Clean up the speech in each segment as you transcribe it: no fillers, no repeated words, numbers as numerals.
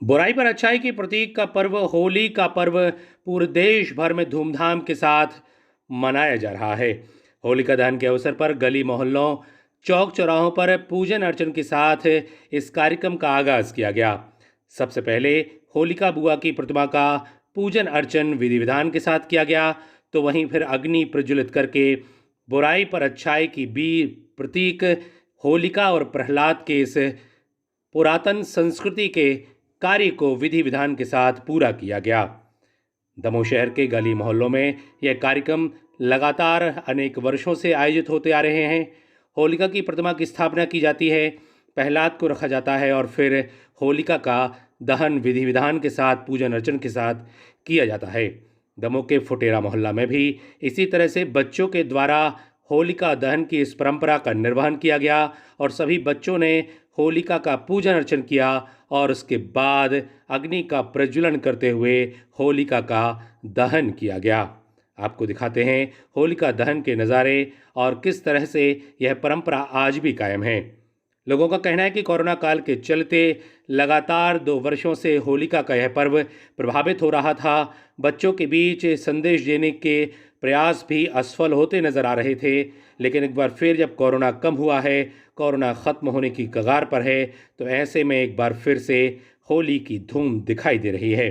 बुराई पर अच्छाई के प्रतीक का पर्व होली का पर्व पूरे देश भर में धूमधाम के साथ मनाया जा रहा है। होलिका दहन के अवसर पर गली मोहल्लों, चौक चौराहों पर पूजन अर्चन के साथ इस कार्यक्रम का आगाज किया गया। सबसे पहले होलिका बुआ की प्रतिमा का पूजन अर्चन विधि विधान के साथ किया गया, तो वहीं फिर अग्नि प्रज्वलित करके बुराई पर अच्छाई की वीर प्रतीक होलिका और प्रहलाद के इस पुरातन संस्कृति के कार्य को विधि विधान के साथ पूरा किया गया। दमोह शहर के गली मोहल्लों में यह कार्यक्रम लगातार अनेक वर्षों से आयोजित होते आ रहे हैं। होलिका की प्रतिमा की स्थापना की जाती है, प्रहलाद को रखा जाता है और फिर होलिका का दहन विधि विधान के साथ पूजन अर्चन के साथ किया जाता है। दमोह के फुटेरा मोहल्ला में भी इसी तरह से बच्चों के द्वारा होलिका दहन की इस परंपरा का निर्वहन किया गया और सभी बच्चों ने होलिका का पूजन अर्चन किया और उसके बाद अग्नि का प्रज्वलन करते हुए होलिका का दहन किया गया। आपको दिखाते हैं होलिका दहन के नज़ारे और किस तरह से यह परंपरा आज भी कायम है। लोगों का कहना है कि कोरोना काल के चलते लगातार 2 वर्षों से होलिका का यह पर्व प्रभावित हो रहा था। बच्चों के बीच संदेश देने के प्रयास भी असफल होते नजर आ रहे थे, लेकिन एक बार फिर जब कोरोना कम हुआ है, कोरोना ख़त्म होने की कगार पर है, तो ऐसे में एक बार फिर से होली की धूम दिखाई दे रही है।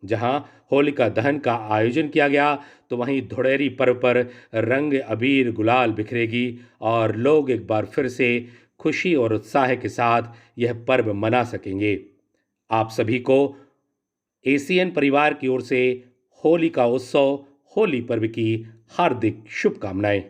जहां होलिका दहन का आयोजन किया गया, तो वहीं धुड़ेरी पर्व पर रंग अबीर गुलाल बिखरेगी और लोग एक बार फिर से खुशी और उत्साह के साथ यह पर्व मना सकेंगे। आप सभी को एसीएन परिवार की ओर से होली का उत्सव, होली पर्व की हार्दिक शुभकामनाएं।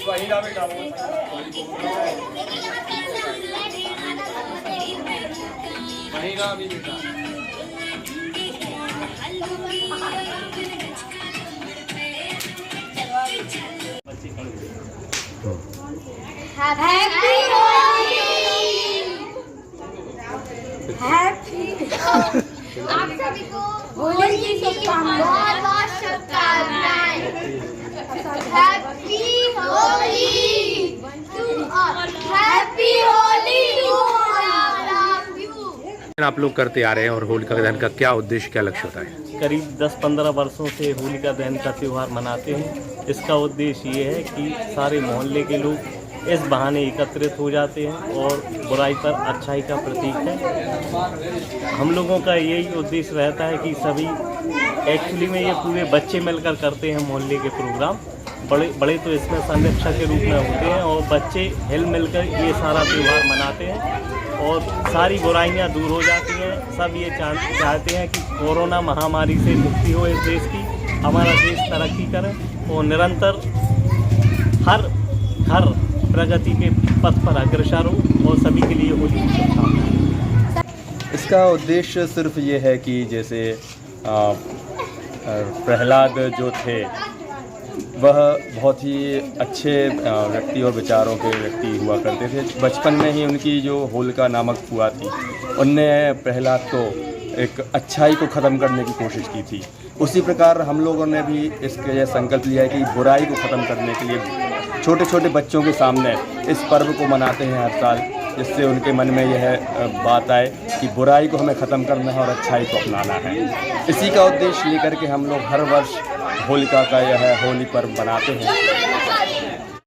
महीना बेटा महीना भी बेटा हैप्पी होली। हैप्पी आप सभी को होली की बहुत बहुत शुभकामनाएं। Happy Holi to all. Happy Holi to all. आप लोग करते आ रहे हैं और होलिका दहन का क्या उद्देश्य, क्या लक्ष्य होता है? करीब 10-15 वर्षों से होलिका दहन का त्यौहार मनाते हैं। इसका उद्देश्य ये है कि सारे मोहल्ले के लोग इस बहाने एकत्रित हो जाते हैं और बुराई पर अच्छाई का प्रतीक है। हम लोगों का यही उद्देश्य रहता है कि सभी एक्चुअली में ये पूरे बच्चे मिलकर करते हैं मोहल्ले के प्रोग्राम। बड़े तो इसमें संरक्षक के रूप में होते हैं और बच्चे हिल मिलकर ये सारा त्यौहार मनाते हैं और सारी बुराइयां दूर हो जाती हैं। सब ये चाहते हैं कि कोरोना महामारी से मुक्ति हो इस देश की, हमारा देश तरक्की करे और निरंतर हर प्रगति के पथ पर अग्रसर हो और सभी के लिए होली की शुभकामनाएं। इसका उद्देश्य सिर्फ ये है कि जैसे प्रहलाद जो थे वह बहुत ही अच्छे व्यक्ति और विचारों के व्यक्ति हुआ करते थे। बचपन में ही उनकी जो होलिका नामक फुआ थी, उनने प्रहलाद को एक अच्छाई को ख़त्म करने की कोशिश की थी। उसी प्रकार हम लोगों ने भी इसके यह संकल्प लिया है कि बुराई को ख़त्म करने के लिए छोटे छोटे बच्चों के सामने इस पर्व को मनाते हैं हर साल, जिससे उनके मन में यह बात आए कि बुराई को हमें ख़त्म करना है और अच्छाई को अपनाना है। इसी का उद्देश्य लेकर के हम लोग हर वर्ष होलिका का यह होली पर्व मनाते हैं।